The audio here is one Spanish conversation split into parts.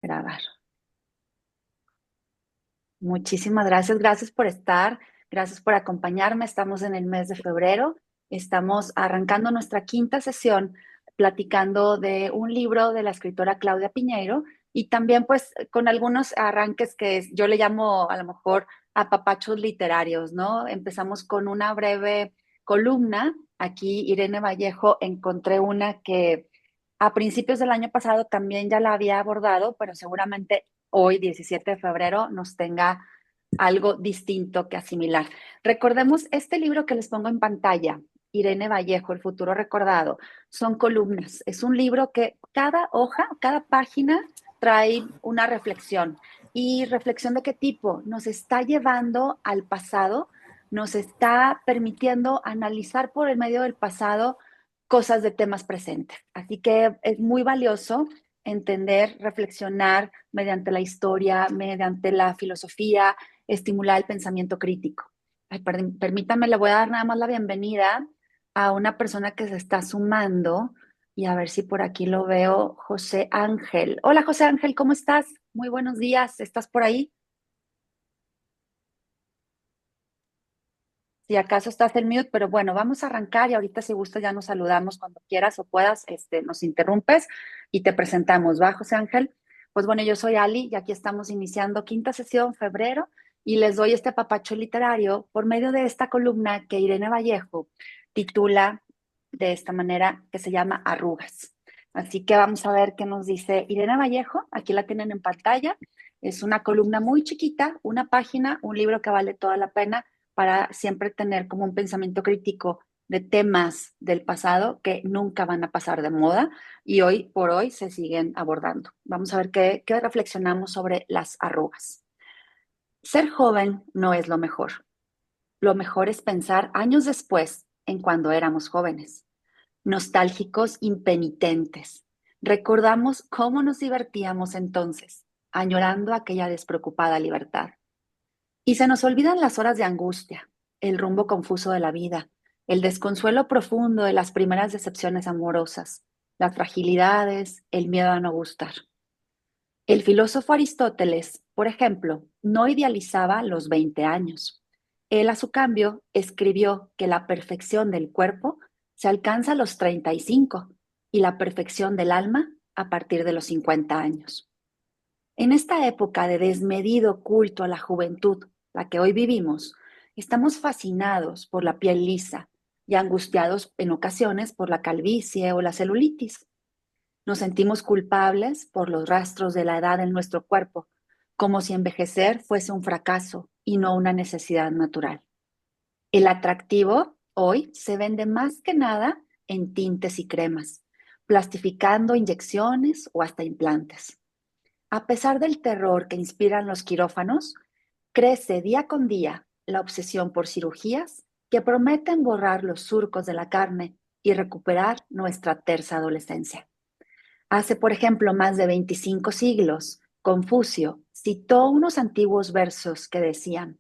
Grabar. Muchísimas gracias, gracias por estar, gracias por acompañarme. Estamos en el mes de febrero, estamos arrancando nuestra quinta sesión platicando de un libro de la escritora Claudia Piñeiro y también pues con algunos arranques yo le llamo a lo mejor apapachos literarios, ¿no? Empezamos con una breve columna. Aquí Irene Vallejo encontré una que a principios del año pasado también ya la había abordado, pero seguramente hoy, 17 de febrero, nos tenga algo distinto que asimilar. Recordemos este libro que les pongo en pantalla, Irene Vallejo, El futuro recordado, son columnas. Es un libro que cada hoja, cada página trae una reflexión. ¿Y reflexión de qué tipo? Nos está llevando al pasado, nos está permitiendo analizar por el medio del pasado cosas de temas presentes. Así que es muy valioso entender, reflexionar mediante la historia, mediante la filosofía, estimular el pensamiento crítico. Ay, permítame, le voy a dar nada más la bienvenida a una persona que se está sumando y a ver si por aquí lo veo, José Ángel. Hola José Ángel, ¿cómo estás? Muy buenos días, ¿estás por ahí? Si acaso estás en mute, pero bueno, vamos a arrancar y ahorita si gustas ya nos saludamos cuando quieras o puedas, nos interrumpes y te presentamos, ¿va, José Ángel? Pues bueno, yo soy Ali y aquí estamos iniciando quinta sesión, febrero, y les doy este papacho literario por medio de esta columna que Irene Vallejo titula de esta manera que se llama Arrugas. Así que vamos a ver qué nos dice Irene Vallejo. Aquí la tienen en pantalla. Es una columna muy chiquita, una página, un libro que vale toda la pena para siempre tener como un pensamiento crítico de temas del pasado que nunca van a pasar de moda y hoy por hoy se siguen abordando. Vamos a ver qué reflexionamos sobre las arrugas. Ser joven no es lo mejor. Lo mejor es pensar años después en cuando éramos jóvenes, nostálgicos impenitentes. Recordamos cómo nos divertíamos entonces, añorando aquella despreocupada libertad. Y se nos olvidan las horas de angustia, el rumbo confuso de la vida, el desconsuelo profundo de las primeras decepciones amorosas, las fragilidades, el miedo a no gustar. El filósofo Aristóteles, por ejemplo, no idealizaba los 20 años. Él, a su cambio, escribió que la perfección del cuerpo se alcanza a los 35 y la perfección del alma a partir de los 50 años. En esta época de desmedido culto a la juventud, la que hoy vivimos, estamos fascinados por la piel lisa y angustiados en ocasiones por la calvicie o la celulitis. Nos sentimos culpables por los rastros de la edad en nuestro cuerpo, como si envejecer fuese un fracaso y no una necesidad natural. El atractivo hoy se vende más que nada en tintes y cremas, plastificando inyecciones o hasta implantes. A pesar del terror que inspiran los quirófanos, crece día con día la obsesión por cirugías que prometen borrar los surcos de la carne y recuperar nuestra tersa adolescencia. Hace, por ejemplo, más de 25 siglos, Confucio citó unos antiguos versos que decían: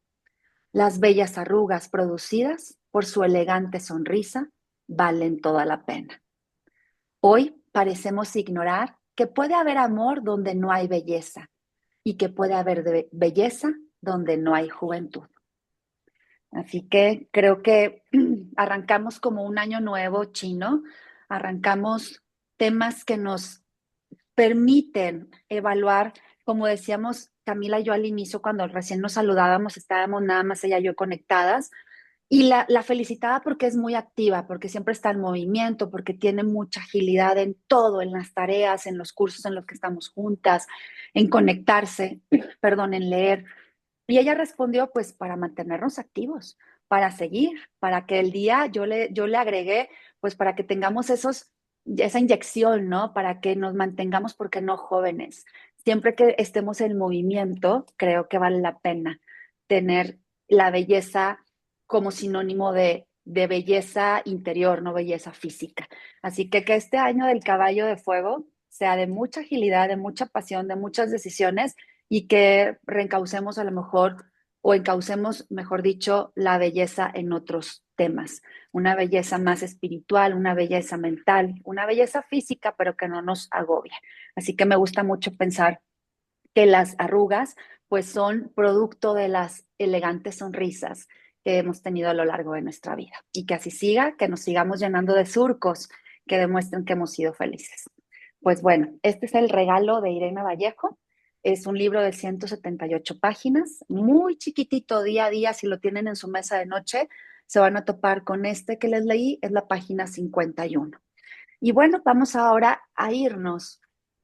las bellas arrugas producidas por su elegante sonrisa valen toda la pena. Hoy parecemos ignorar que puede haber amor donde no hay belleza y que puede haber belleza donde no hay juventud. Así que creo que arrancamos como un año nuevo chino, arrancamos temas que nos permiten evaluar, como decíamos Camila y yo al inicio, cuando recién nos saludábamos, estábamos nada más ella y yo conectadas, y la felicitaba porque es muy activa, porque siempre está en movimiento, porque tiene mucha agilidad en todo, en las tareas, en los cursos en los que estamos juntas, en conectarse, perdón, en leer. Y ella respondió, pues para mantenernos activos, para seguir, para que el día yo le agregué, pues para que tengamos esa inyección, ¿no? Para que nos mantengamos, porque no jóvenes. Siempre que estemos en movimiento, creo que vale la pena tener la belleza como sinónimo de belleza interior, no belleza física. Así que este año del caballo de fuego sea de mucha agilidad, de mucha pasión, de muchas decisiones y que reencaucemos a lo mejor o encaucemos, mejor dicho, la belleza en otros temas. Una belleza más espiritual, una belleza mental, una belleza física, pero que no nos agobie. Así que me gusta mucho pensar que las arrugas pues son producto de las elegantes sonrisas que hemos tenido a lo largo de nuestra vida. Y que así siga, que nos sigamos llenando de surcos que demuestren que hemos sido felices. Pues bueno, este es el regalo de Irene Vallejo. Es un libro de 178 páginas, muy chiquitito día a día. Si lo tienen en su mesa de noche, se van a topar con este que les leí, es la página 51. Y bueno, vamos ahora a irnos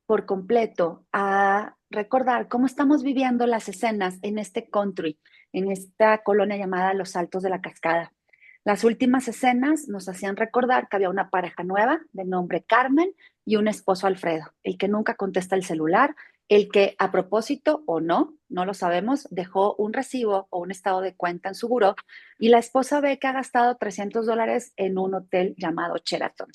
por completo a recordar cómo estamos viviendo las escenas en este country, en esta colonia llamada Los Altos de la Cascada. Las últimas escenas nos hacían recordar que había una pareja nueva de nombre Carmen y un esposo Alfredo, el que nunca contesta el celular, el que a propósito o no, no lo sabemos, dejó un recibo o un estado de cuenta en su buró y la esposa ve que ha gastado $300 en un hotel llamado Sheraton.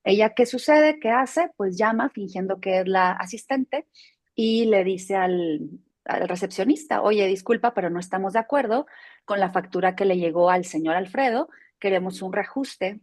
Ella, ¿qué sucede? ¿Qué hace? Pues llama fingiendo que es la asistente y le dice al recepcionista, oye, disculpa, pero no estamos de acuerdo con la factura que le llegó al señor Alfredo, queremos un reajuste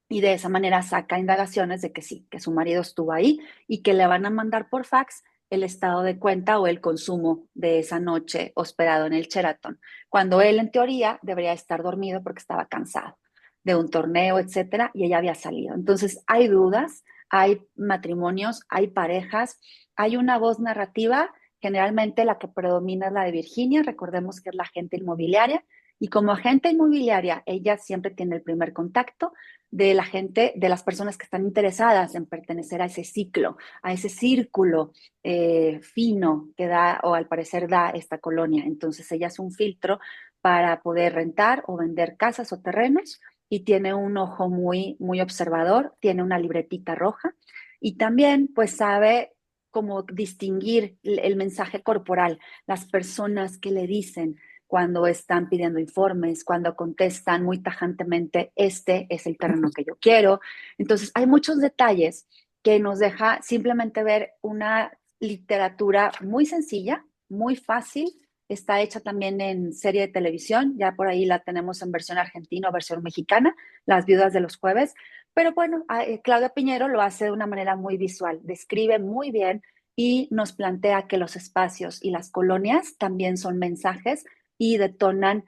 y de esa manera saca indagaciones de que sí, que su marido estuvo ahí y que le van a mandar por fax el estado de cuenta o el consumo de esa noche hospedado en el Sheraton, cuando él en teoría debería estar dormido porque estaba cansado de un torneo, etcétera, y ella había salido. Entonces, hay dudas, hay matrimonios, hay parejas, hay una voz narrativa, generalmente la que predomina es la de Virginia, recordemos que es la agente inmobiliaria, y como agente inmobiliaria, ella siempre tiene el primer contacto de la gente, de las personas que están interesadas en pertenecer a ese ciclo, a ese círculo fino que da o al parecer da esta colonia. Entonces ella es un filtro para poder rentar o vender casas o terrenos y tiene un ojo muy, muy observador, tiene una libretita roja y también pues sabe cómo distinguir el mensaje corporal, las personas que le dicen cuando están pidiendo informes, cuando contestan muy tajantemente, este es el terreno que yo quiero. Entonces, hay muchos detalles que nos deja simplemente ver una literatura muy sencilla, muy fácil. Está hecha también en serie de televisión, ya por ahí la tenemos en versión argentina o versión mexicana, Las Viudas de los Jueves. Pero bueno, Claudia Piñero lo hace de una manera muy visual, describe muy bien y nos plantea que los espacios y las colonias también son mensajes y detonan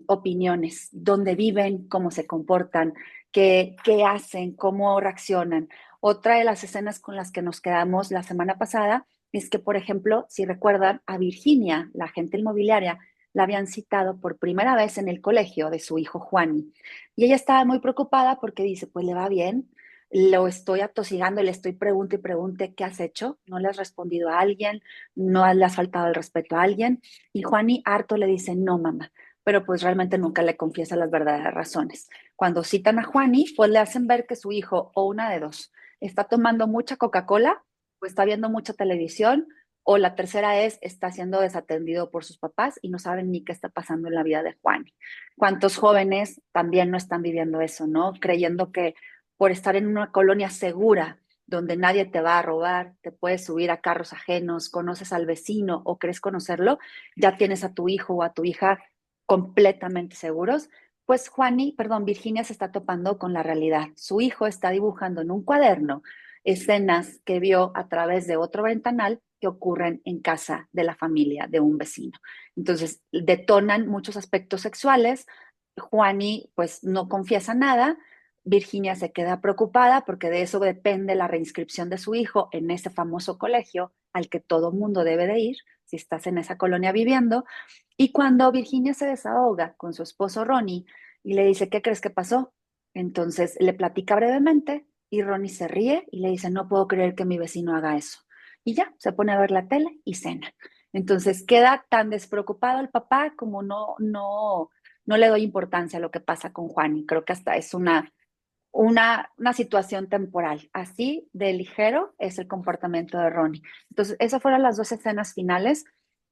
opiniones, dónde viven, cómo se comportan, qué hacen, cómo reaccionan. Otra de las escenas con las que nos quedamos la semana pasada es que, por ejemplo, si recuerdan, a Virginia, la agente inmobiliaria, la habían citado por primera vez en el colegio de su hijo Juani. Y ella estaba muy preocupada porque dice, pues le va bien, lo estoy atosigando, le estoy pregunte y pregunte, ¿qué has hecho? ¿No le has respondido a alguien? ¿No le has faltado el respeto a alguien? Y Juani harto le dice, no, mamá, pero pues realmente nunca le confiesa las verdaderas razones. Cuando citan a Juani, pues le hacen ver que su hijo, o una de dos, está tomando mucha Coca-Cola, o está viendo mucha televisión, o la tercera es, está siendo desatendido por sus papás y no saben ni qué está pasando en la vida de Juani. ¿Cuántos jóvenes también no están viviendo eso, no? Creyendo que por estar en una colonia segura, donde nadie te va a robar, te puedes subir a carros ajenos, conoces al vecino o crees conocerlo, ya tienes a tu hijo o a tu hija completamente seguros. Pues Virginia se está topando con la realidad. Su hijo está dibujando en un cuaderno escenas que vio a través de otro ventanal que ocurren en casa de la familia de un vecino. Entonces, detonan muchos aspectos sexuales. Juani, pues, no confiesa nada. Virginia se queda preocupada porque de eso depende la reinscripción de su hijo en ese famoso colegio al que todo mundo debe de ir si estás en esa colonia viviendo. Y cuando Virginia se desahoga con su esposo Ronnie y le dice, ¿qué crees que pasó? Entonces le platica brevemente y Ronnie se ríe y le dice, no puedo creer que mi vecino haga eso. Y ya, se pone a ver la tele y cena. Entonces queda tan despreocupado el papá como no le doy importancia a lo que pasa con Juan y creo que hasta es una situación temporal. Así de ligero es el comportamiento de Ronnie. Entonces, esas fueron las dos escenas finales.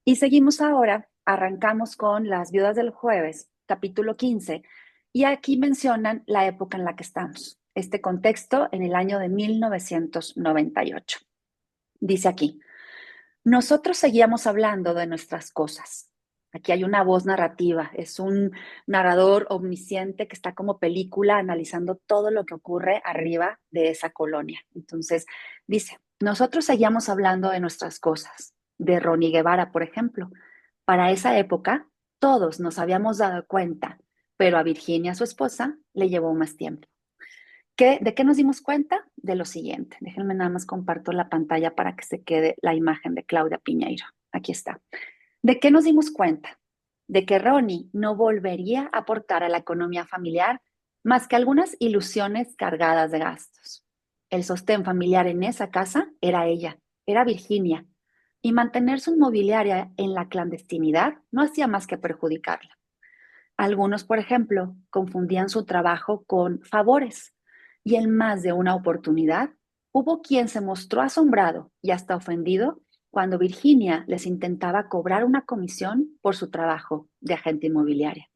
Y seguimos ahora, arrancamos con Las Viudas del Jueves, capítulo 15. Y aquí mencionan la época en la que estamos. Este contexto en el año de 1998. Dice aquí, nosotros seguíamos hablando de nuestras cosas. Aquí hay una voz narrativa, es un narrador omnisciente que está como película analizando todo lo que ocurre arriba de esa colonia. Entonces, dice, nosotros seguíamos hablando de nuestras cosas. de Ronnie Guevara, por ejemplo. Para esa época, todos nos habíamos dado cuenta, pero a Virginia, su esposa, le llevó más tiempo. ¿De qué nos dimos cuenta? De lo siguiente. Déjenme nada más comparto la pantalla para que se quede la imagen de Claudia Piñeiro. Aquí está. ¿De qué nos dimos cuenta? De que Ronnie no volvería a aportar a la economía familiar más que algunas ilusiones cargadas de gastos. El sostén familiar en esa casa era ella, era Virginia, y mantener su inmobiliaria en la clandestinidad no hacía más que perjudicarla. Algunos, por ejemplo, confundían su trabajo con favores, y en más de una oportunidad hubo quien se mostró asombrado y hasta ofendido cuando Virginia les intentaba cobrar una comisión por su trabajo de agente inmobiliaria.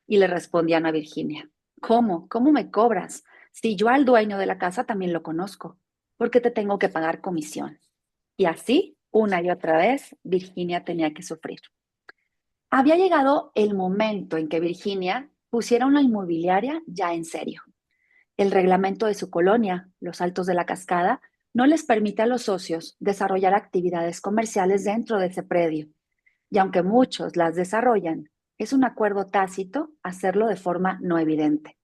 Y le respondían a Virginia, ¿cómo? ¿Cómo me cobras? Si yo al dueño de la casa también lo conozco, ¿por qué te tengo que pagar comisión? Y así, una y otra vez, Virginia tenía que sufrir. Había llegado el momento en que Virginia pusiera una inmobiliaria ya en serio. El reglamento de su colonia, los Altos de la Cascada, no les permite a los socios desarrollar actividades comerciales dentro de ese predio. Y aunque muchos las desarrollan, es un acuerdo tácito hacerlo de forma no evidente.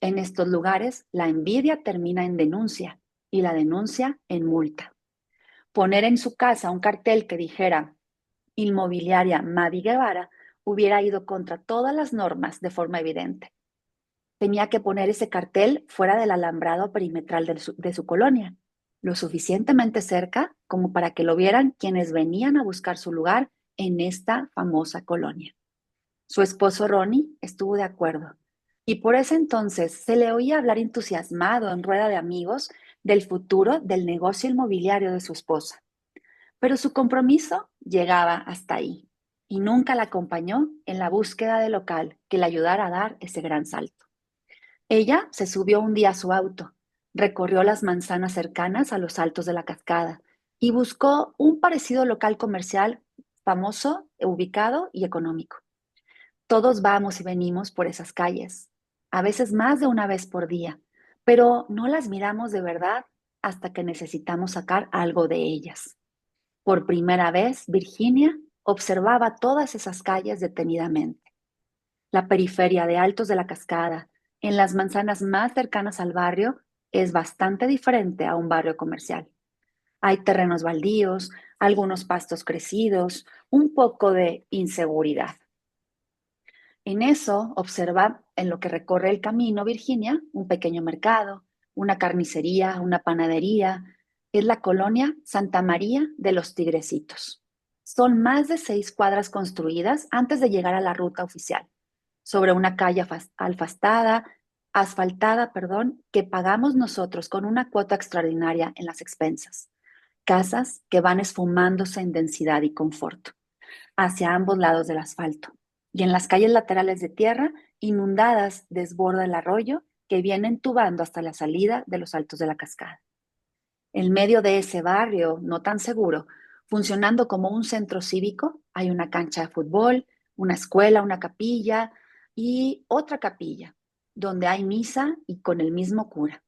En estos lugares, la envidia termina en denuncia y la denuncia en multa. Poner en su casa un cartel que dijera Inmobiliaria Mavi Guevara hubiera ido contra todas las normas de forma evidente. Tenía que poner ese cartel fuera del alambrado perimetral de su colonia, lo suficientemente cerca como para que lo vieran quienes venían a buscar su lugar en esta famosa colonia. Su esposo Ronnie estuvo de acuerdo y por ese entonces se le oía hablar entusiasmado en rueda de amigos del futuro del negocio inmobiliario de su esposa. Pero su compromiso llegaba hasta ahí y nunca la acompañó en la búsqueda de local que le ayudara a dar ese gran salto. Ella se subió un día a su auto, recorrió las manzanas cercanas a los Altos de la Cascada y buscó un parecido local comercial famoso, ubicado y económico. Todos vamos y venimos por esas calles, a veces más de una vez por día, pero no las miramos de verdad hasta que necesitamos sacar algo de ellas. Por primera vez, Virginia observaba todas esas calles detenidamente. La periferia de Altos de la Cascada, en las manzanas más cercanas al barrio, es bastante diferente a un barrio comercial. Hay terrenos baldíos, algunos pastos crecidos, un poco de inseguridad. En eso observa en lo que recorre el camino Virginia un pequeño mercado, una carnicería, una panadería. Es la colonia Santa María de los Tigrecitos. Son más de 6 cuadras construidas antes de llegar a la ruta oficial, sobre una calle asfaltada, perdón, que pagamos nosotros con una cuota extraordinaria en las expensas. Casas que van esfumándose en densidad y confort hacia ambos lados del asfalto. Y en las calles laterales de tierra, inundadas, desborda el arroyo que viene entubando hasta la salida de los Altos de la Cascada. En medio de ese barrio no tan seguro, funcionando como un centro cívico, hay una cancha de fútbol, una escuela, una capilla y otra capilla, donde hay misa y con el mismo cura.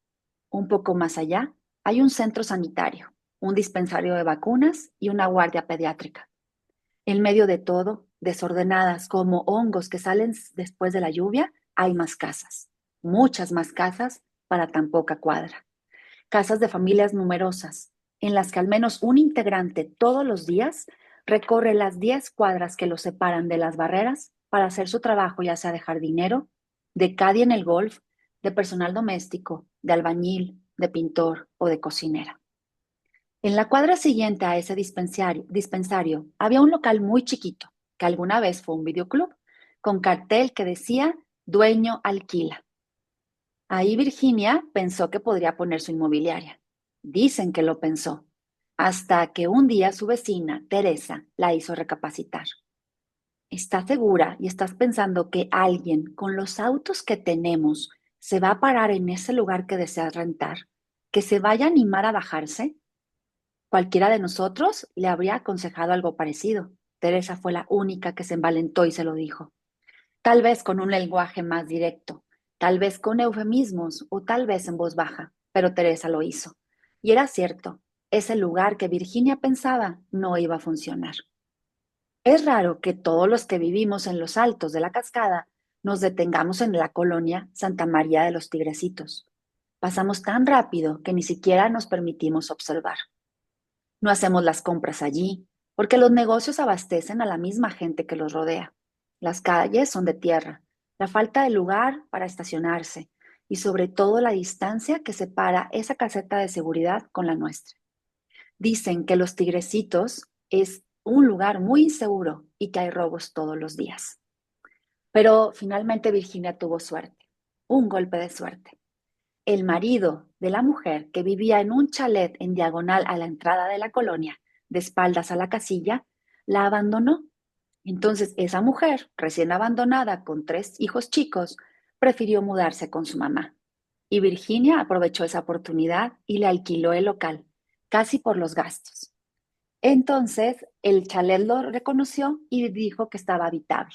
Un poco más allá hay un centro sanitario, un dispensario de vacunas y una guardia pediátrica. En medio de todo, desordenadas como hongos que salen después de la lluvia, hay más casas, muchas más casas para tan poca cuadra. Casas de familias numerosas, en las que al menos un integrante todos los días recorre las 10 cuadras que los separan de las barreras para hacer su trabajo, ya sea de jardinero, de caddy en el golf, de personal doméstico, de albañil, de pintor o de cocinera. En la cuadra siguiente a ese dispensario había un local muy chiquito, que alguna vez fue un videoclub, con cartel que decía Dueño alquila. Ahí Virginia pensó que podría poner su inmobiliaria. Dicen que lo pensó, hasta que un día su vecina, Teresa, la hizo recapacitar. ¿Estás segura y estás pensando que alguien con los autos que tenemos se va a parar en ese lugar que deseas rentar? ¿Que se vaya a animar a bajarse? Cualquiera de nosotros le habría aconsejado algo parecido. Teresa fue la única que se envalentó y se lo dijo. Tal vez con un lenguaje más directo, tal vez con eufemismos o tal vez en voz baja, pero Teresa lo hizo. Y era cierto, es el lugar que Virginia pensaba no iba a funcionar. Es raro que todos los que vivimos en los altos de la cascada nos detengamos en la colonia Santa María de los Tigrecitos. Pasamos tan rápido que ni siquiera nos permitimos observar. No hacemos las compras allí, porque los negocios abastecen a la misma gente que los rodea. Las calles son de tierra, la falta de lugar para estacionarse y sobre todo la distancia que separa esa caseta de seguridad con la nuestra. Dicen que Los Tigrecitos es un lugar muy inseguro y que hay robos todos los días. Pero finalmente Virginia tuvo suerte, un golpe de suerte. El marido de la mujer que vivía en un chalet en diagonal a la entrada de la colonia, de espaldas a la casilla, la abandonó. Entonces esa mujer, recién abandonada con 3 hijos chicos, prefirió mudarse con su mamá. Y Virginia aprovechó esa oportunidad y le alquiló el local, casi por los gastos. Entonces el chalet lo reconoció y dijo que estaba habitable.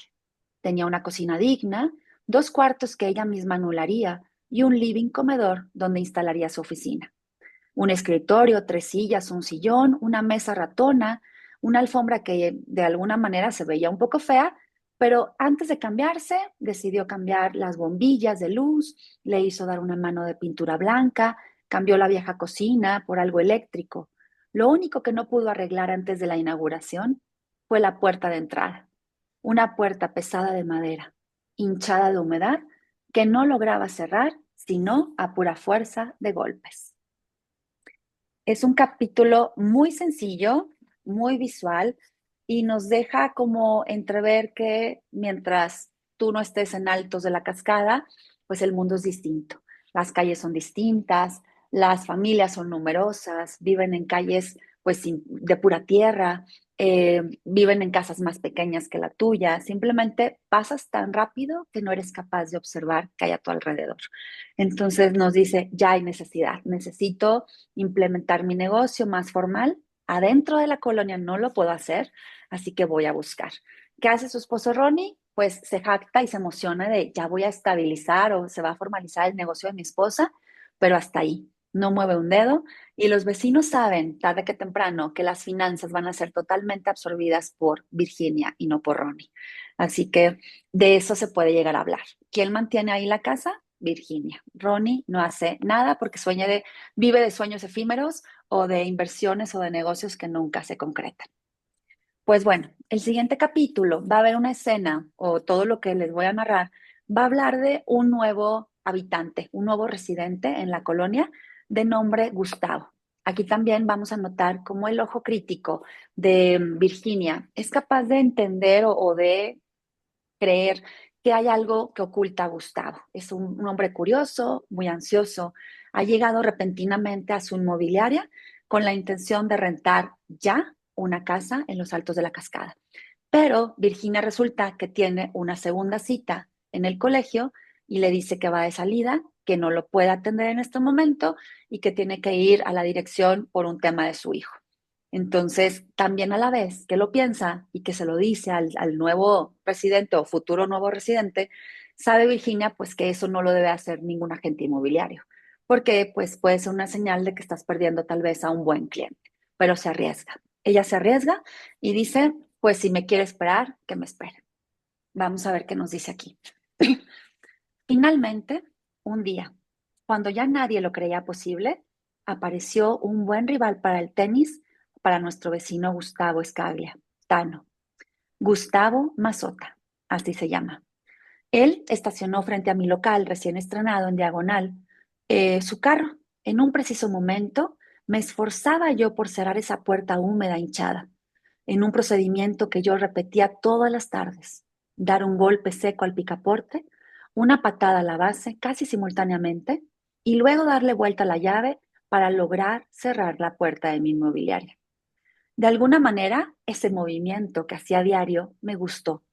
Tenía una cocina digna, 2 cuartos que ella misma anularía y un living comedor donde instalaría su oficina. Un escritorio, 3 sillas, un sillón, una mesa ratona, una alfombra que de alguna manera se veía un poco fea, pero antes de cambiarse decidió cambiar las bombillas de luz, le hizo dar una mano de pintura blanca, cambió la vieja cocina por algo eléctrico. Lo único que no pudo arreglar antes de la inauguración fue la puerta de entrada, una puerta pesada de madera, hinchada de humedad, que no lograba cerrar sino a pura fuerza de golpes. Es un capítulo muy sencillo, muy visual y nos deja como entrever que mientras tú no estés en altos de la cascada, pues el mundo es distinto. Las calles son distintas, las familias son numerosas, viven en calles pues de pura tierra, viven en casas más pequeñas que la tuya. Simplemente pasas tan rápido que no eres capaz de observar qué hay a tu alrededor. Entonces nos dice, ya hay necesidad, necesito implementar mi negocio más formal. Adentro de la colonia no lo puedo hacer, así que voy a buscar. ¿Qué hace su esposo Ronnie? Pues se jacta y se emociona de ya voy a estabilizar o se va a formalizar el negocio de mi esposa, pero hasta ahí, no mueve un dedo. Y los vecinos saben, tarde que temprano, que las finanzas van a ser totalmente absorbidas por Virginia y no por Ronnie. Así que de eso se puede llegar a hablar. ¿Quién mantiene ahí la casa? Virginia. Ronnie no hace nada porque vive de sueños efímeros o de inversiones o de negocios que nunca se concretan. Pues bueno, el siguiente capítulo va a haber una escena o todo lo que les voy a narrar va a hablar de un nuevo habitante, un nuevo residente en la colonia de nombre Gustavo. Aquí también vamos a notar cómo el ojo crítico de Virginia es capaz de entender o de creer que hay algo que oculta a Gustavo. Es un hombre curioso, muy ansioso. Ha llegado repentinamente a su inmobiliaria con la intención de rentar ya una casa en los altos de la cascada. Pero Virginia resulta que tiene una segunda cita en el colegio y le dice que va de salida, que no lo puede atender en este momento y que tiene que ir a la dirección por un tema de su hijo. Entonces, también a la vez que lo piensa y que se lo dice al nuevo residente o futuro nuevo residente, sabe Virginia pues que eso no lo debe hacer ningún agente inmobiliario, porque pues puede ser una señal de que estás perdiendo tal vez a un buen cliente, pero se arriesga. Ella se arriesga y dice, pues si me quiere esperar, que me espere. Vamos a ver qué nos dice aquí. Finalmente, un día, cuando ya nadie lo creía posible, apareció un buen rival para el tenis para nuestro vecino Gustavo Escaglia, Tano. Gustavo Mazota, así se llama. Él estacionó frente a mi local recién estrenado en diagonal su carro. En un preciso momento me esforzaba yo por cerrar esa puerta húmeda hinchada, en un procedimiento que yo repetía todas las tardes, dar un golpe seco al picaporte, una patada a la base casi simultáneamente y luego darle vuelta a la llave para lograr cerrar la puerta de mi inmobiliaria. De alguna manera, ese movimiento que hacía a diario me gustó.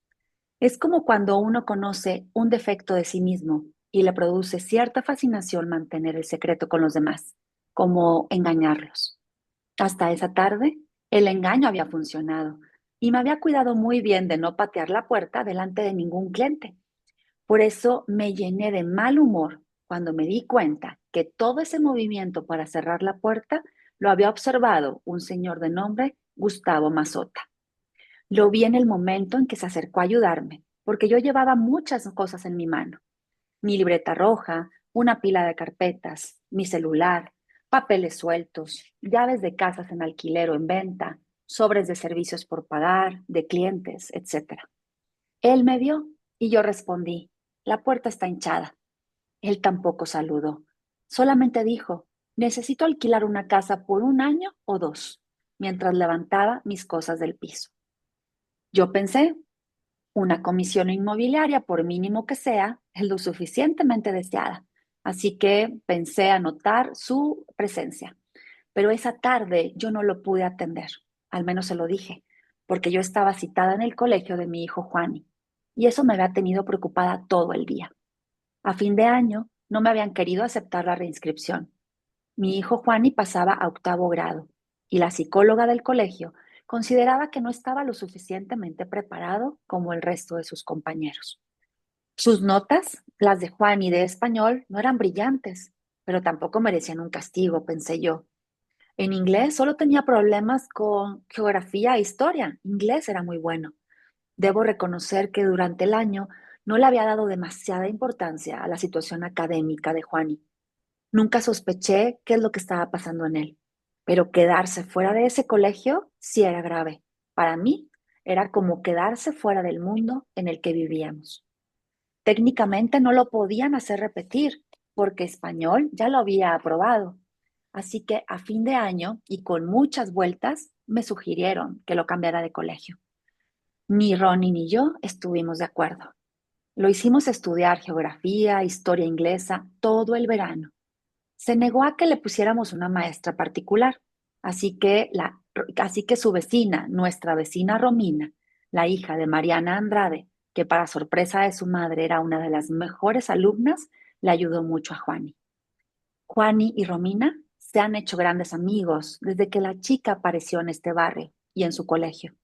Es como cuando uno conoce un defecto de sí mismo y le produce cierta fascinación mantener el secreto con los demás, como engañarlos. Hasta esa tarde, el engaño había funcionado y me había cuidado muy bien de no patear la puerta delante de ningún cliente. Por eso me llené de mal humor cuando me di cuenta que todo ese movimiento para cerrar la puerta Lo había observado un señor de nombre Gustavo Mazota. Lo vi en el momento en que se acercó a ayudarme, porque yo llevaba muchas cosas en mi mano. Mi libreta roja, una pila de carpetas, mi celular, papeles sueltos, llaves de casas en alquiler o en venta, sobres de servicios por pagar, de clientes, etcétera. Él me vio y yo respondí, la puerta está hinchada. Él tampoco saludó. Solamente dijo, necesito alquilar una casa por 1 año o 2, mientras levantaba mis cosas del piso. Yo pensé, una comisión inmobiliaria, por mínimo que sea, es lo suficientemente deseada. Así que pensé anotar su presencia. Pero esa tarde yo no lo pude atender, al menos se lo dije, porque yo estaba citada en el colegio de mi hijo Juani, y eso me había tenido preocupada todo el día. A fin de año no me habían querido aceptar la reinscripción. Mi hijo Juani pasaba a 8.º grado y la psicóloga del colegio consideraba que no estaba lo suficientemente preparado como el resto de sus compañeros. Sus notas, las de Juani de español, no eran brillantes, pero tampoco merecían un castigo, pensé yo. En inglés solo tenía problemas con geografía e historia. Inglés era muy bueno. Debo reconocer que durante el año no le había dado demasiada importancia a la situación académica de Juani. Nunca sospeché qué es lo que estaba pasando en él, pero quedarse fuera de ese colegio sí era grave. Para mí era como quedarse fuera del mundo en el que vivíamos. Técnicamente no lo podían hacer repetir porque español ya lo había aprobado. Así que a fin de año y con muchas vueltas me sugirieron que lo cambiara de colegio. Ni Ronnie ni yo estuvimos de acuerdo. Lo hicimos estudiar geografía, historia inglesa todo el verano. Se negó a que le pusiéramos una maestra particular, así que su vecina, nuestra vecina Romina, la hija de Mariana Andrade, que para sorpresa de su madre era una de las mejores alumnas, le ayudó mucho a Juani. Juani y Romina se han hecho grandes amigos desde que la chica apareció en este barrio y en su colegio.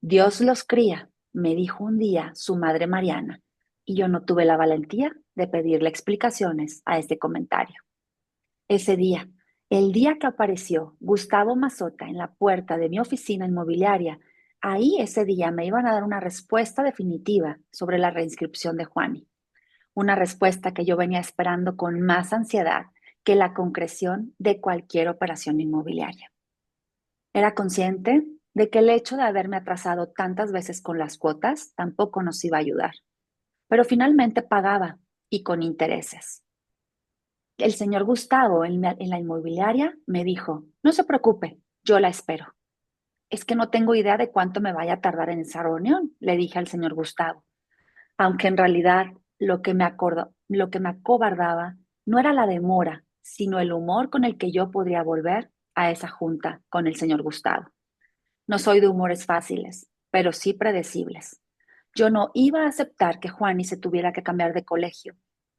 Dios los cría, me dijo un día su madre Mariana, y yo no tuve la valentía de pedirle explicaciones a este comentario. Ese día, el día que apareció Gustavo Mazota en la puerta de mi oficina inmobiliaria, ahí ese día me iban a dar una respuesta definitiva sobre la reinscripción de Juani. Una respuesta que yo venía esperando con más ansiedad que la concreción de cualquier operación inmobiliaria. Era consciente de que el hecho de haberme atrasado tantas veces con las cuotas tampoco nos iba a ayudar, pero finalmente pagaba y con intereses. El señor Gustavo en la inmobiliaria me dijo, no se preocupe, yo la espero. Es que no tengo idea de cuánto me vaya a tardar en esa reunión, le dije al señor Gustavo, aunque en realidad lo que me acobardaba no era la demora, sino el humor con el que yo podría volver a esa junta con el señor Gustavo. No soy de humores fáciles, pero sí predecibles. Yo no iba a aceptar que Juani se tuviera que cambiar de colegio.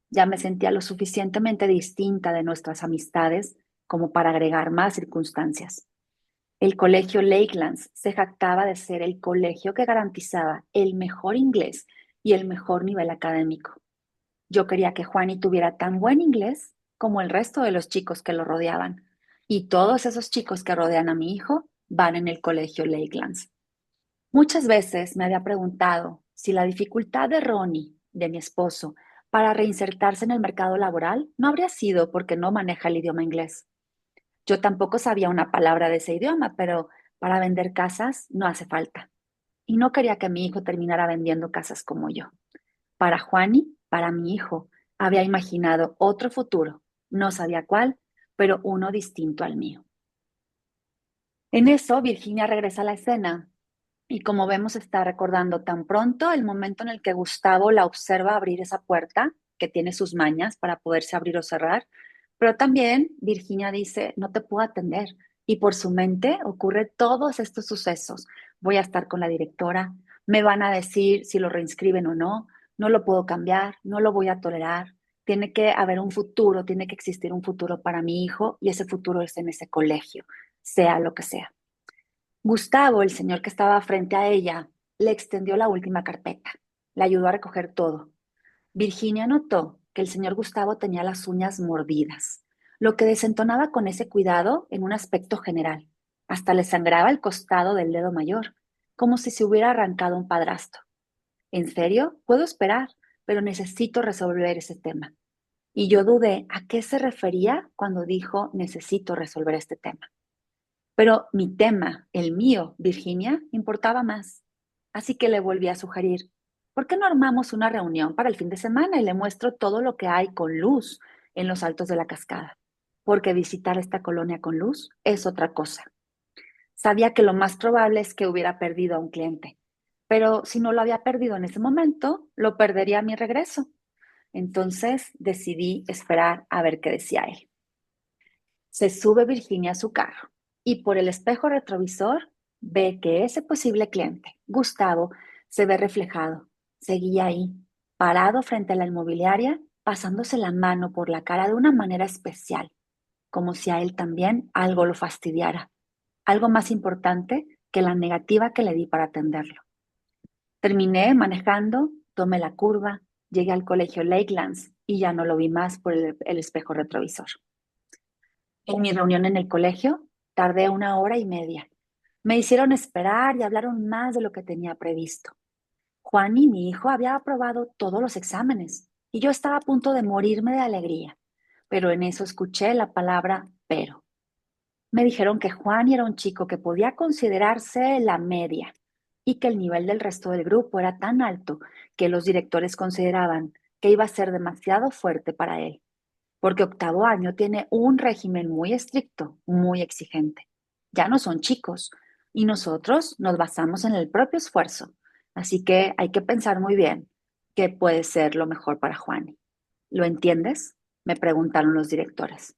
Ya me sentía lo suficientemente distinta de nuestras amistades como para agregar más circunstancias. El colegio Lakelands se jactaba de ser el colegio que garantizaba el mejor inglés y el mejor nivel académico. Yo quería que Juani tuviera tan buen inglés como el resto de los chicos que lo rodeaban. Y todos esos chicos que rodean a mi hijo van en el colegio Lakelands. Muchas veces me había preguntado si la dificultad de Ronnie, de mi esposo, para reinsertarse en el mercado laboral no habría sido porque no maneja el idioma inglés. Yo tampoco sabía una palabra de ese idioma, pero para vender casas no hace falta. Y no quería que mi hijo terminara vendiendo casas como yo. Para Juani, para mi hijo, había imaginado otro futuro. No sabía cuál, pero uno distinto al mío. En eso, Virginia regresa a la escena y como vemos está recordando tan pronto el momento en el que Gustavo la observa abrir esa puerta, que tiene sus mañas para poderse abrir o cerrar, pero también Virginia dice, no te puedo atender. Y por su mente ocurre todos estos sucesos. Voy a estar con la directora, me van a decir si lo reinscriben o no, no lo puedo cambiar, no lo voy a tolerar. Tiene que haber un futuro, tiene que existir un futuro para mi hijo y ese futuro es en ese colegio, sea lo que sea. Gustavo, el señor que estaba frente a ella, le extendió la última carpeta. Le ayudó a recoger todo. Virginia notó que el señor Gustavo tenía las uñas mordidas. lo que desentonaba con ese cuidado en un aspecto general. Hasta le sangraba el costado del dedo mayor, como si se hubiera arrancado un padrastro. En serio, puedo esperar, pero necesito resolver ese tema. Y yo dudé a qué se refería cuando dijo necesito resolver este tema. Pero mi tema, el mío, Virginia, importaba más. Así que le volví a sugerir, ¿por qué no armamos una reunión para el fin de semana y le muestro todo lo que hay con luz en los altos de la cascada? Porque visitar esta colonia con luz es otra cosa. Sabía que lo más probable es que hubiera perdido a un cliente, pero si no lo había perdido en ese momento, lo perdería a mi regreso. Entonces decidí esperar a ver qué decía él. Se sube Virginia a su carro y por el espejo retrovisor ve que ese posible cliente, Gustavo, se ve reflejado. Seguía ahí, parado frente a la inmobiliaria, pasándose la mano por la cara de una manera especial, como si a él también algo lo fastidiara, algo más importante que la negativa que le di para atenderlo. Terminé manejando, tomé la curva, llegué al colegio Lakelands y ya no lo vi más por el espejo retrovisor. En mi reunión en el colegio tardé 1 hora y media. Me hicieron esperar y hablaron más de lo que tenía previsto. Juan y mi hijo había aprobado todos los exámenes y yo estaba a punto de morirme de alegría, pero en eso escuché la palabra pero. Me dijeron que Juan era un chico que podía considerarse la media y que el nivel del resto del grupo era tan alto que los directores consideraban que iba a ser demasiado fuerte para él porque octavo año tiene un régimen muy estricto, muy exigente. Ya no son chicos y nosotros nos basamos en el propio esfuerzo, así que hay que pensar muy bien qué puede ser lo mejor para Juan. ¿Lo entiendes? Me preguntaron los directores.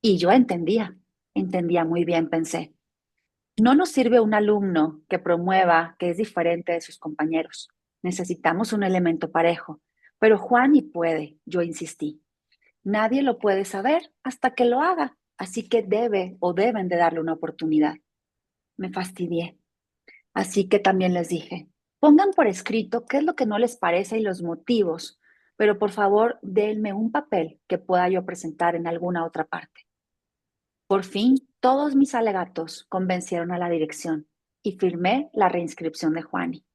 Y yo entendía muy bien, pensé. No nos sirve un alumno que promueva que es diferente de sus compañeros. Necesitamos un elemento parejo. Pero Juan y puede, yo insistí. Nadie lo puede saber hasta que lo haga, así que debe o deben de darle una oportunidad. Me fastidié, así que también les dije, pongan por escrito qué es lo que no les parece y los motivos, pero por favor denme un papel que pueda yo presentar en alguna otra parte. Por fin, todos mis alegatos convencieron a la dirección y firmé la reinscripción de Juani.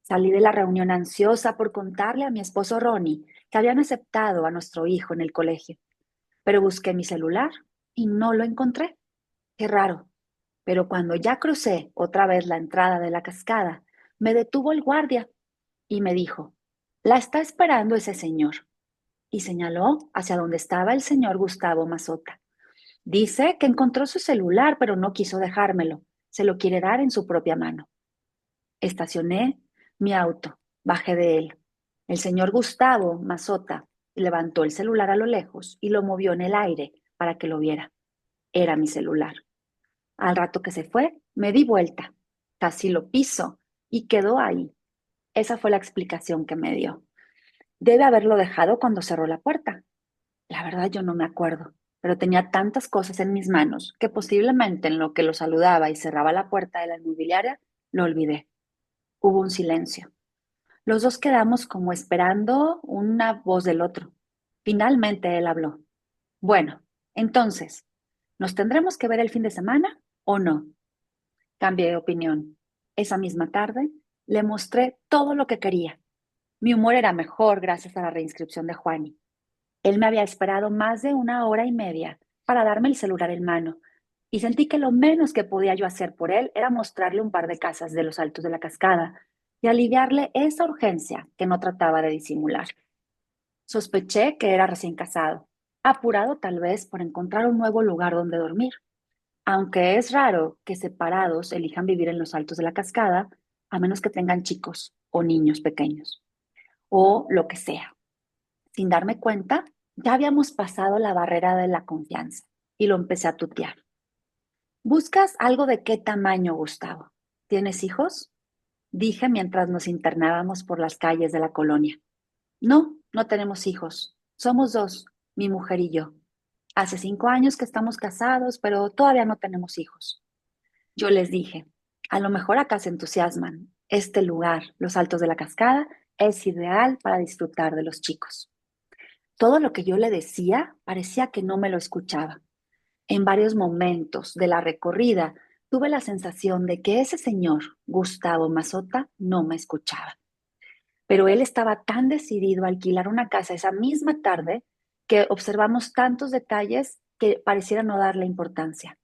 Salí de la reunión ansiosa por contarle a mi esposo Ronnie que habían aceptado a nuestro hijo en el colegio. Pero busqué mi celular y no lo encontré. Qué raro. Pero cuando ya crucé otra vez la entrada de la cascada, me detuvo el guardia y me dijo, la está esperando ese señor. Y señaló hacia donde estaba el señor Gustavo Mazota. Dice que encontró su celular, pero no quiso dejármelo. Se lo quiere dar en su propia mano. Estacioné mi auto, bajé de él. El señor Gustavo Mazota levantó el celular a lo lejos y lo movió en el aire para que lo viera. Era mi celular. Al rato que se fue, me di vuelta, casi lo piso y quedó ahí. Esa fue la explicación que me dio. Debe haberlo dejado cuando cerró la puerta. La verdad yo no me acuerdo, pero tenía tantas cosas en mis manos que posiblemente en lo que lo saludaba y cerraba la puerta de la inmobiliaria, lo olvidé. Hubo un silencio. Los dos quedamos como esperando una voz del otro. Finalmente él habló. Bueno, entonces, ¿nos tendremos que ver el fin de semana o no? Cambié de opinión. Esa misma tarde le mostré todo lo que quería. Mi humor era mejor gracias a la reinscripción de Juani. Él me había esperado más de 1 hora y media para darme el celular en mano y sentí que lo menos que podía yo hacer por él era mostrarle un par de casas de los altos de la cascada y aliviarle esa urgencia que no trataba de disimular. Sospeché que era recién casado, apurado tal vez por encontrar un nuevo lugar donde dormir, aunque es raro que separados elijan vivir en los altos de la cascada, a menos que tengan chicos o niños pequeños, o lo que sea. Sin darme cuenta, ya habíamos pasado la barrera de la confianza y lo empecé a tutear. ¿Buscas algo de qué tamaño, Gustavo? ¿Tienes hijos? Dije mientras nos internábamos por las calles de la colonia. No, no tenemos hijos. Somos dos, mi mujer y yo. Hace 5 años que estamos casados, pero todavía no tenemos hijos. Yo les dije, a lo mejor acá se entusiasman. Este lugar, los altos de la cascada, es ideal para disfrutar de los chicos. Todo lo que yo le decía parecía que no me lo escuchaba. En varios momentos de la recorrida tuve la sensación de que ese señor, Gustavo Mazota, no me escuchaba. Pero él estaba tan decidido a alquilar una casa esa misma tarde que observamos tantos detalles que pareciera no darle importancia.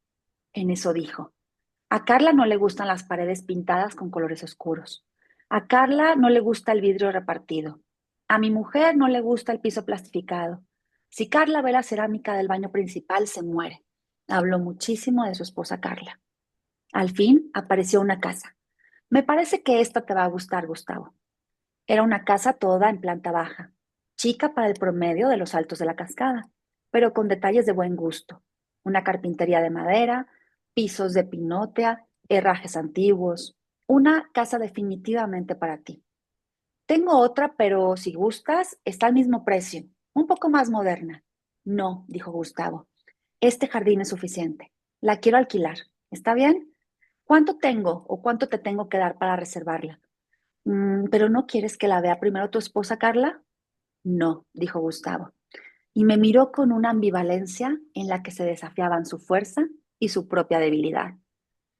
En eso dijo: a Carla no le gustan las paredes pintadas con colores oscuros. A Carla no le gusta el vidrio repartido. A mi mujer no le gusta el piso plastificado. Si Carla ve la cerámica del baño principal, se muere. Habló muchísimo de su esposa Carla. Al fin apareció una casa. Me parece que esta te va a gustar, Gustavo. Era una casa toda en planta baja, chica para el promedio de los altos de la cascada, pero con detalles de buen gusto. Una carpintería de madera, pisos de pinotea, herrajes antiguos. Una casa definitivamente para ti. Tengo otra, pero si gustas, está al mismo precio, un poco más moderna. No, dijo Gustavo. Este jardín es suficiente. La quiero alquilar. ¿Está bien? ¿Cuánto tengo o cuánto te tengo que dar para reservarla? ¿Pero no quieres que la vea primero tu esposa, Carla? No, dijo Gustavo, y me miró con una ambivalencia en la que se desafiaban su fuerza y su propia debilidad.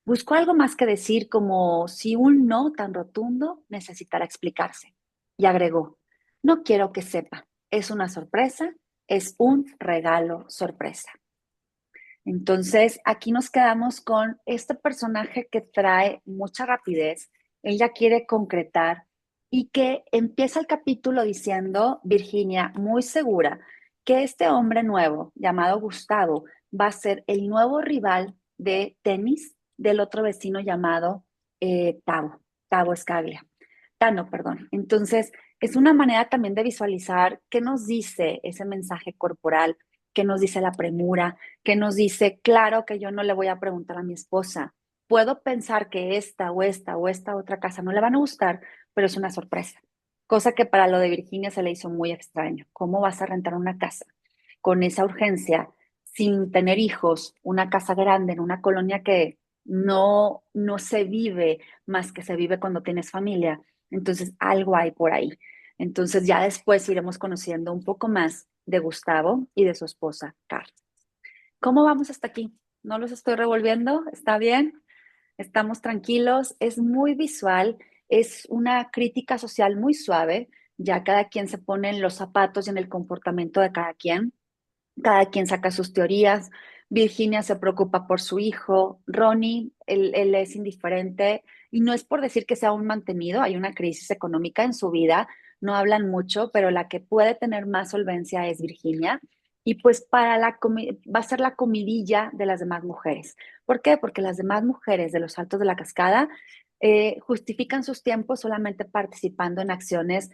Buscó algo más que decir, como si un no tan rotundo necesitara explicarse, y agregó: no quiero que sepa, es una sorpresa, es un regalo sorpresa. Entonces, aquí nos quedamos con este personaje que trae mucha rapidez, ella quiere concretar y que empieza el capítulo diciendo, Virginia, muy segura, que este hombre nuevo llamado Gustavo va a ser el nuevo rival de tenis del otro vecino llamado Tavo Scaglia. Tano, perdón. Entonces, es una manera también de visualizar qué nos dice ese mensaje corporal, qué nos dice la premura, que nos dice, claro que yo no le voy a preguntar a mi esposa, puedo pensar que esta o esta o esta otra casa no le van a gustar, pero es una sorpresa. Cosa que para lo de Virginia se le hizo muy extraño. ¿Cómo vas a rentar una casa con esa urgencia, sin tener hijos, una casa grande en una colonia que no se vive más que se vive cuando tienes familia? Entonces, algo hay por ahí. Entonces, ya después iremos conociendo un poco más de Gustavo y de su esposa, Carla. ¿Cómo vamos hasta aquí? ¿No los estoy revolviendo? ¿Está bien? ¿Estamos tranquilos? Es muy visual, es una crítica social muy suave, ya cada quien se pone en los zapatos y en el comportamiento de cada quien saca sus teorías. Virginia se preocupa por su hijo, Ronnie, él es indiferente y no es por decir que sea un mantenido, hay una crisis económica en su vida, no hablan mucho, pero la que puede tener más solvencia es Virginia y pues va a ser la comidilla de las demás mujeres. ¿Por qué? Porque las demás mujeres de los Altos de la Cascada justifican sus tiempos solamente participando en acciones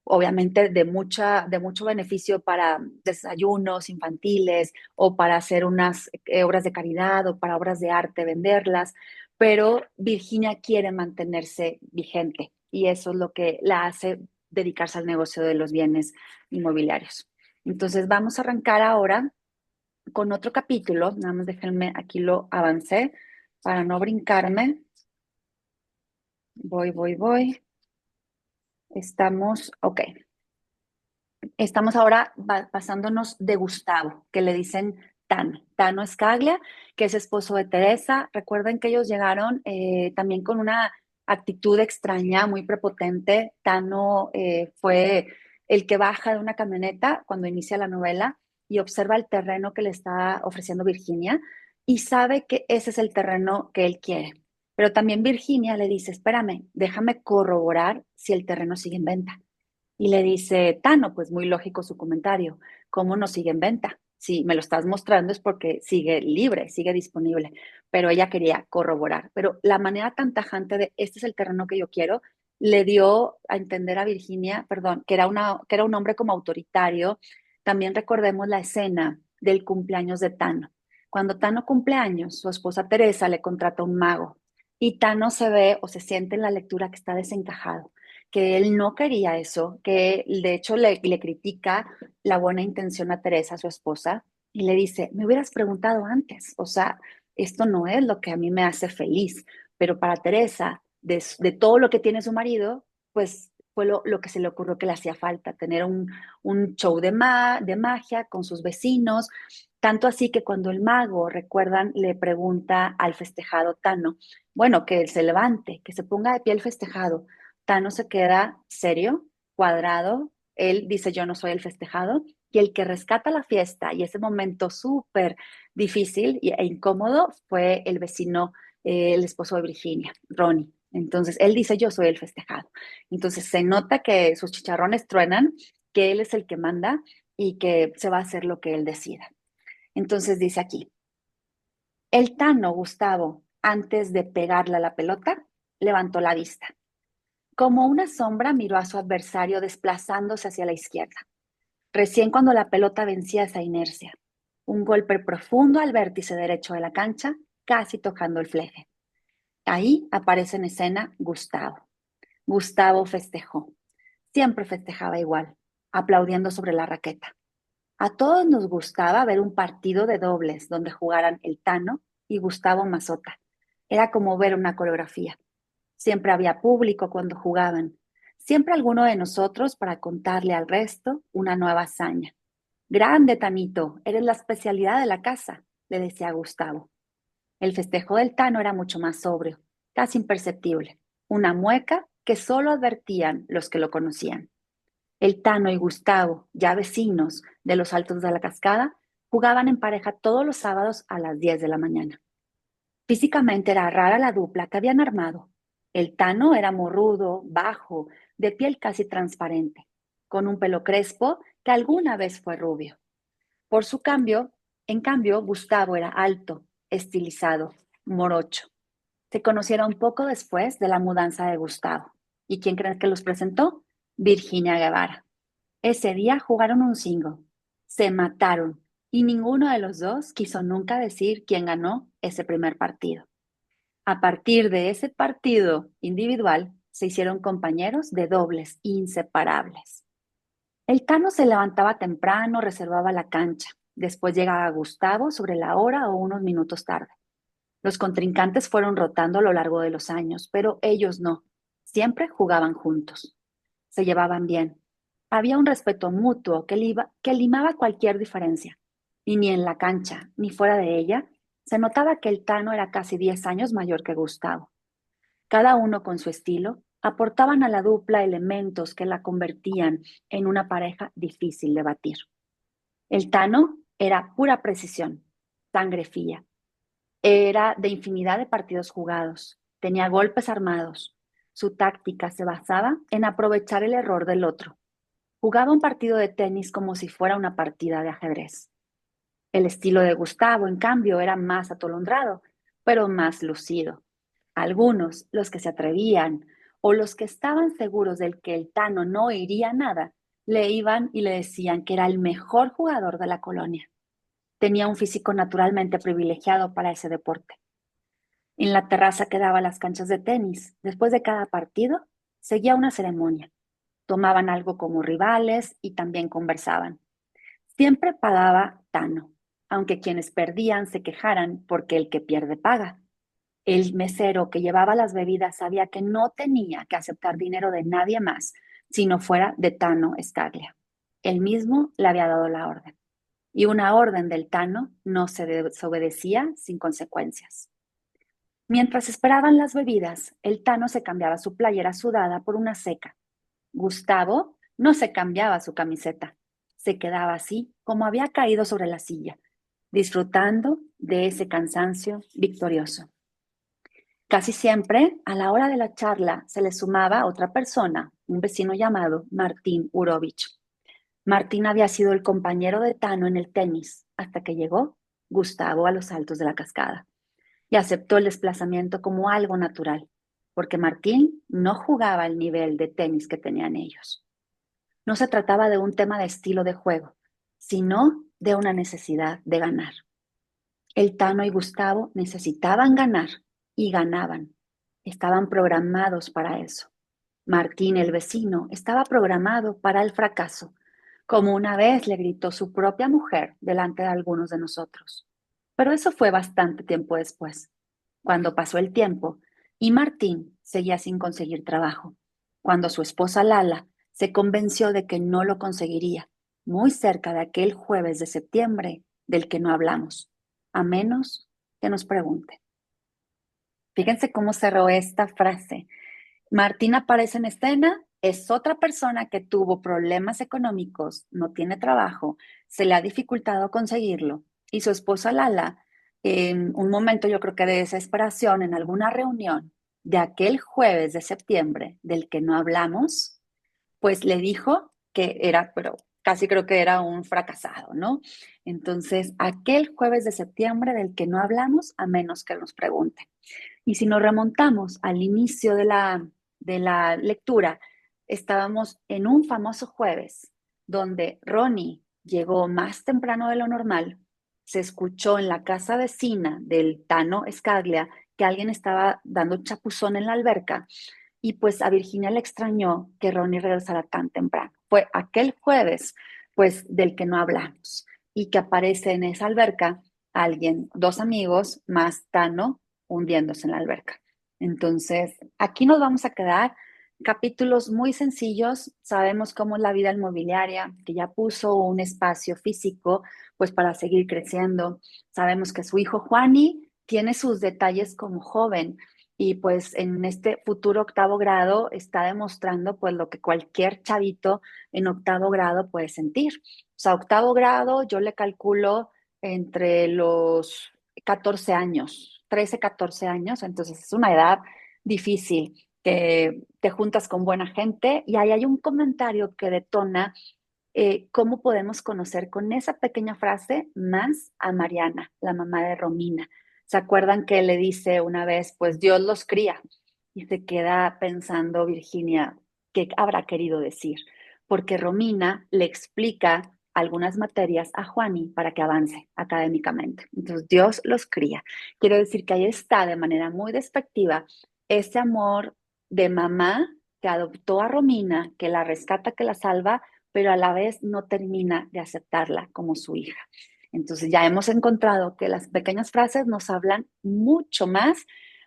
obviamente de mucho beneficio para desayunos infantiles o para hacer unas obras de caridad o para obras de arte, venderlas, pero Virginia quiere mantenerse vigente y eso es lo que la hace dedicarse al negocio de los bienes inmobiliarios. Entonces vamos a arrancar ahora con otro capítulo, nada más déjenme, aquí lo avancé para no brincarme. Voy. Ok. Estamos ahora pasándonos de Gustavo, que le dicen Tano. Tano Scaglia, que es esposo de Teresa. Recuerden que ellos llegaron también con una actitud extraña, muy prepotente. Tano fue el que baja de una camioneta cuando inicia la novela y observa el terreno que le está ofreciendo Virginia y sabe que ese es el terreno que él quiere. Pero también Virginia le dice, espérame, déjame corroborar si el terreno sigue en venta. Y le dice, Tano, pues muy lógico su comentario, ¿cómo no sigue en venta? Si me lo estás mostrando es porque sigue libre, sigue disponible, pero ella quería corroborar. Pero la manera tan tajante de este es el terreno que yo quiero, le dio a entender a Virginia, perdón, que era un hombre como autoritario. También recordemos la escena del cumpleaños de Tano. Cuando Tano cumple años, su esposa Teresa le contrata un mago y Tano se ve o se siente en la lectura que está desencajado, que él no quería eso, que de hecho le critica la buena intención a Teresa, su esposa, y le dice, me hubieras preguntado antes, o sea, esto no es lo que a mí me hace feliz, pero para Teresa, de todo lo que tiene su marido, pues fue lo que se le ocurrió que le hacía falta, tener un show de magia con sus vecinos, tanto así que cuando el mago, recuerdan, le pregunta al festejado Tano, bueno, que se levante, que se ponga de pie el festejado. Tano se queda serio, cuadrado, él dice yo no soy el festejado, y el que rescata la fiesta y ese momento súper difícil e incómodo fue el vecino, el esposo de Virginia, Ronnie. Entonces, él dice yo soy el festejado. Entonces, se nota que sus chicharrones truenan, que él es el que manda y que se va a hacer lo que él decida. Entonces dice aquí, el Tano Gustavo, antes de pegarle a la pelota, levantó la vista. Como una sombra miró a su adversario desplazándose hacia la izquierda, recién cuando la pelota vencía esa inercia. Un golpe profundo al vértice derecho de la cancha, casi tocando el fleje. Ahí aparece en escena Gustavo. Gustavo festejó. Siempre festejaba igual, aplaudiendo sobre la raqueta. A todos nos gustaba ver un partido de dobles donde jugaran el Tano y Gustavo Mazota. Era como ver una coreografía. Siempre había público cuando jugaban. Siempre alguno de nosotros para contarle al resto una nueva hazaña. Grande, Tanito, eres la especialidad de la casa, le decía Gustavo. El festejo del Tano era mucho más sobrio, casi imperceptible. Una mueca que solo advertían los que lo conocían. El Tano y Gustavo, ya vecinos de los Altos de la Cascada, jugaban en pareja todos los sábados a las 10 de la mañana. Físicamente era rara la dupla que habían armado. El Tano era morrudo, bajo, de piel casi transparente, con un pelo crespo que alguna vez fue rubio. Por su cambio, en cambio, Gustavo era alto, estilizado, morocho. Se conocieron poco después de la mudanza de Gustavo. ¿Y quién crees que los presentó? Virginia Guevara. Ese día jugaron un single, se mataron y ninguno de los dos quiso nunca decir quién ganó ese primer partido. A partir de ese partido individual, se hicieron compañeros de dobles inseparables. El Tano se levantaba temprano, reservaba la cancha. Después llegaba Gustavo sobre la hora o unos minutos tarde. Los contrincantes fueron rotando a lo largo de los años, pero ellos no. Siempre jugaban juntos. Se llevaban bien. Había un respeto mutuo que limaba cualquier diferencia. Y ni en la cancha, ni fuera de ella, se notaba que el Tano era casi 10 años mayor que Gustavo. Cada uno con su estilo, aportaban a la dupla elementos que la convertían en una pareja difícil de batir. El Tano era pura precisión, sangre fría. Era de infinidad de partidos jugados, tenía golpes armados. Su táctica se basaba en aprovechar el error del otro. Jugaba un partido de tenis como si fuera una partida de ajedrez. El estilo de Gustavo, en cambio, era más atolondrado, pero más lucido. Algunos, los que se atrevían o los que estaban seguros del que el Tano no iría a nada, le iban y le decían que era el mejor jugador de la colonia. Tenía un físico naturalmente privilegiado para ese deporte. En la terraza que daba a las canchas de tenis, después de cada partido, seguía una ceremonia. Tomaban algo como rivales y también conversaban. Siempre pagaba Tano, aunque quienes perdían se quejaran porque el que pierde paga. El mesero que llevaba las bebidas sabía que no tenía que aceptar dinero de nadie más si no fuera de Tano Scaglia. Él mismo le había dado la orden. Y una orden del Tano no se desobedecía sin consecuencias. Mientras esperaban las bebidas, el Tano se cambiaba su playera sudada por una seca. Gustavo no se cambiaba su camiseta. Se quedaba así como había caído sobre la silla, disfrutando de ese cansancio victorioso. Casi siempre, a la hora de la charla, se le sumaba otra persona, un vecino llamado Martín Urovich. Martín había sido el compañero de Tano en el tenis hasta que llegó Gustavo a los Altos de la Cascada y aceptó el desplazamiento como algo natural, porque Martín no jugaba al nivel de tenis que tenían ellos. No se trataba de un tema de estilo de juego, sino de una necesidad de ganar. El Tano y Gustavo necesitaban ganar y ganaban. Estaban programados para eso. Martín, el vecino, estaba programado para el fracaso, como una vez le gritó su propia mujer delante de algunos de nosotros. Pero eso fue bastante tiempo después, cuando pasó el tiempo y Martín seguía sin conseguir trabajo. cuando su esposa Lala se convenció de que no lo conseguiría, muy cerca de aquel jueves de septiembre del que no hablamos, a menos que nos pregunte. Fíjense cómo cerró esta frase. Martín aparece en escena, es otra persona que tuvo problemas económicos, no tiene trabajo, se le ha dificultado conseguirlo. Y su esposa Lala, en un momento yo creo que de desesperación, en alguna reunión de aquel jueves de septiembre del que no hablamos, pues le dijo que era, pero casi creo que era un fracasado, ¿no? Entonces, aquel jueves de septiembre del que no hablamos, a menos que nos pregunte. Y si nos remontamos al inicio de la lectura, estábamos en un famoso jueves donde Ronnie llegó más temprano de lo normal, se escuchó en la casa vecina del Tano Escaglia que alguien estaba dando chapuzón en la alberca y pues a Virginia le extrañó que Ronnie regresara tan temprano. Fue aquel jueves, pues del que no hablamos y que aparece en esa alberca alguien, dos amigos más Tano hundiéndose en la alberca. Entonces, aquí nos vamos a quedar. Capítulos muy sencillos, sabemos cómo es la vida inmobiliaria, que ya puso un espacio físico, pues para seguir creciendo. Sabemos que su hijo Juani tiene sus detalles como joven y pues en este futuro octavo grado está demostrando pues lo que cualquier chavito en octavo grado puede sentir. O sea, octavo grado yo le calculo entre los 14 años, 13, 14 años, entonces es una edad difícil, que te juntas con buena gente y ahí hay un comentario que detona cómo podemos conocer con esa pequeña frase más a Mariana, la mamá de Romina. ¿Se acuerdan que le dice una vez, pues Dios los cría? Y se queda pensando Virginia, ¿qué habrá querido decir? Porque Romina le explica algunas materias a Juani para que avance académicamente. Entonces, Dios los cría. Quiero decir que ahí está de manera muy despectiva ese amor de mamá que adoptó a Romina, que la rescata, que la salva, pero a la vez no termina de aceptarla como su hija. Entonces ya hemos encontrado que las pequeñas frases nos hablan mucho más,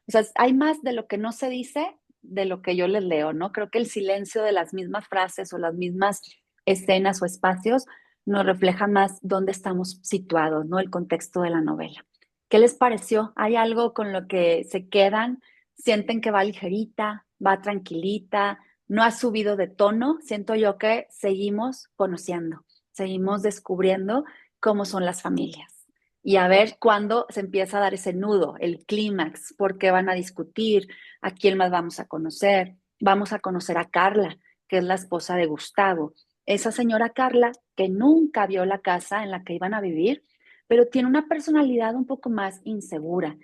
o sea, hay más de lo que no se dice de lo que yo les leo, ¿no? Creo que el silencio de las mismas frases o las mismas escenas o espacios nos refleja más dónde estamos situados, ¿no? El contexto de la novela. ¿Qué les pareció? ¿Hay algo con lo que se quedan? ¿Sienten que va ligerita, va tranquilita, no ha subido de tono? Siento yo que seguimos conociendo, seguimos descubriendo cómo son las familias y a ver cuándo se empieza a dar ese nudo, el clímax, por qué van a discutir, a quién más vamos a conocer. Vamos a conocer a Carla, que es la esposa de Gustavo. Esa señora Carla que nunca vio la casa en la que iban a vivir, pero tiene una personalidad un poco más insegura.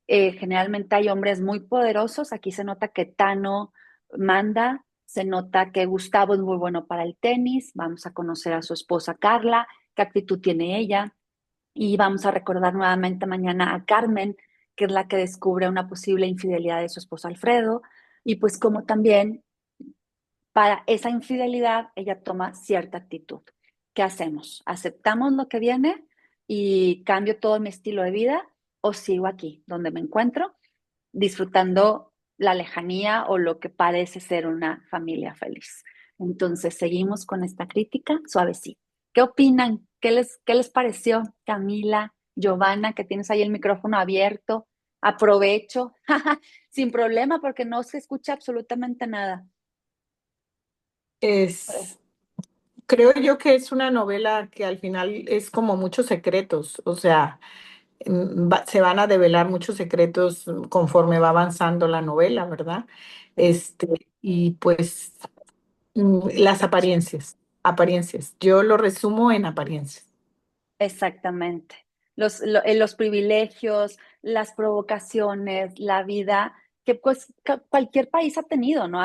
Generalmente hay hombres muy poderosos, aquí se nota que Tano manda, se nota que Gustavo es muy bueno para el tenis, vamos a conocer a su esposa Carla, qué actitud tiene ella, y vamos a recordar nuevamente mañana a Carmen, que es la que descubre una posible infidelidad de su esposo Alfredo, y pues como también para esa infidelidad ella toma cierta actitud. ¿Qué hacemos? ¿Aceptamos lo que viene y cambio todo mi estilo de vida o sigo aquí donde me encuentro disfrutando la lejanía o lo que parece ser una familia feliz? Entonces, seguimos con esta crítica suavecita. ¿Qué opinan? Qué les pareció, Camila, Giovanna, que tienes ahí el micrófono abierto? Aprovecho, sin problema, porque no se escucha absolutamente nada. Es, creo yo que es una novela que al final es como muchos secretos, o sea, se van a develar muchos secretos conforme va avanzando la novela, ¿verdad? Y pues las apariencias. Yo lo resumo en apariencias. Exactamente. Los privilegios, las provocaciones, la vida que pues cualquier país ha tenido, ¿no?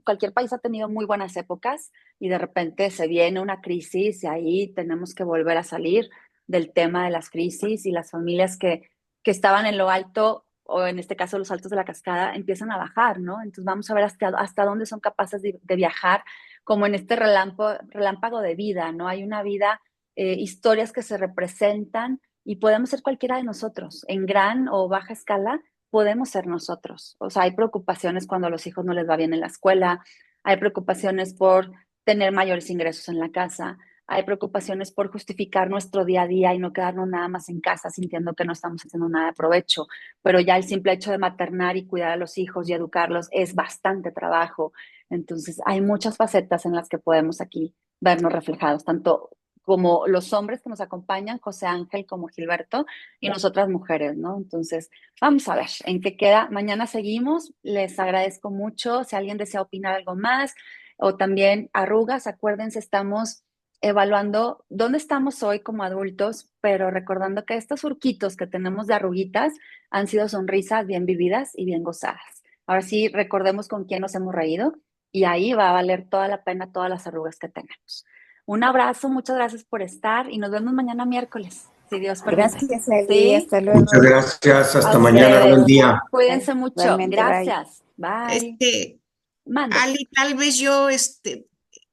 Cualquier país ha tenido muy buenas épocas y de repente se viene una crisis y ahí tenemos que volver a salir del tema de las crisis y las familias que estaban en lo alto o en este caso los altos de la cascada empiezan a bajar, ¿no? Entonces vamos a ver hasta dónde son capaces de viajar como en este relámpago de vida, ¿no? Hay una vida historias que se representan y podemos ser cualquiera de nosotros, en gran o baja escala, podemos ser nosotros. O sea, hay preocupaciones cuando a los hijos no les va bien en la escuela, hay preocupaciones por tener mayores ingresos en la casa, hay preocupaciones por justificar nuestro día a día y no quedarnos nada más en casa sintiendo que no estamos haciendo nada de provecho, pero ya el simple hecho de maternar y cuidar a los hijos y educarlos es bastante trabajo. Entonces, hay muchas facetas en las que podemos aquí vernos reflejados, tanto como los hombres que nos acompañan, José Ángel como Gilberto, y nosotras mujeres, ¿no? Entonces, vamos a ver en qué queda. Mañana seguimos. Les agradezco mucho. Si alguien desea opinar algo más o también arrugas, acuérdense, estamos evaluando dónde estamos hoy como adultos, pero recordando que estos surquitos que tenemos de arruguitas han sido sonrisas bien vividas y bien gozadas. Ahora sí, recordemos con quién nos hemos reído y ahí va a valer toda la pena todas las arrugas que tenemos. Un abrazo, muchas gracias por estar y nos vemos mañana miércoles, si Dios permite. Gracias, Ali. ¿Sí? Hasta Muchas luego. gracias. A Hasta mañana. Buen ustedes. día. Cuídense mucho. Igualmente, bye. Gracias. Bye. Este, Mande. Ali, tal vez yo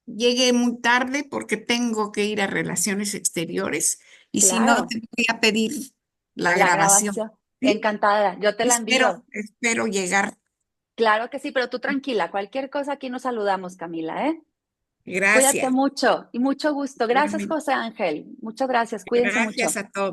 llegue muy tarde porque tengo que ir a Relaciones Exteriores y si no, Claro, te voy a pedir la la grabación. grabación. ¿Sí? Encantada. Yo te la envío. Espero llegar. Claro que sí, pero tú tranquila. Cualquier cosa aquí nos saludamos, Camila, ¿eh? Cuídate Gracias. mucho y mucho gusto. Gracias, Igualmente. José Ángel. Muchas gracias. Cuídense Gracias mucho. a todos.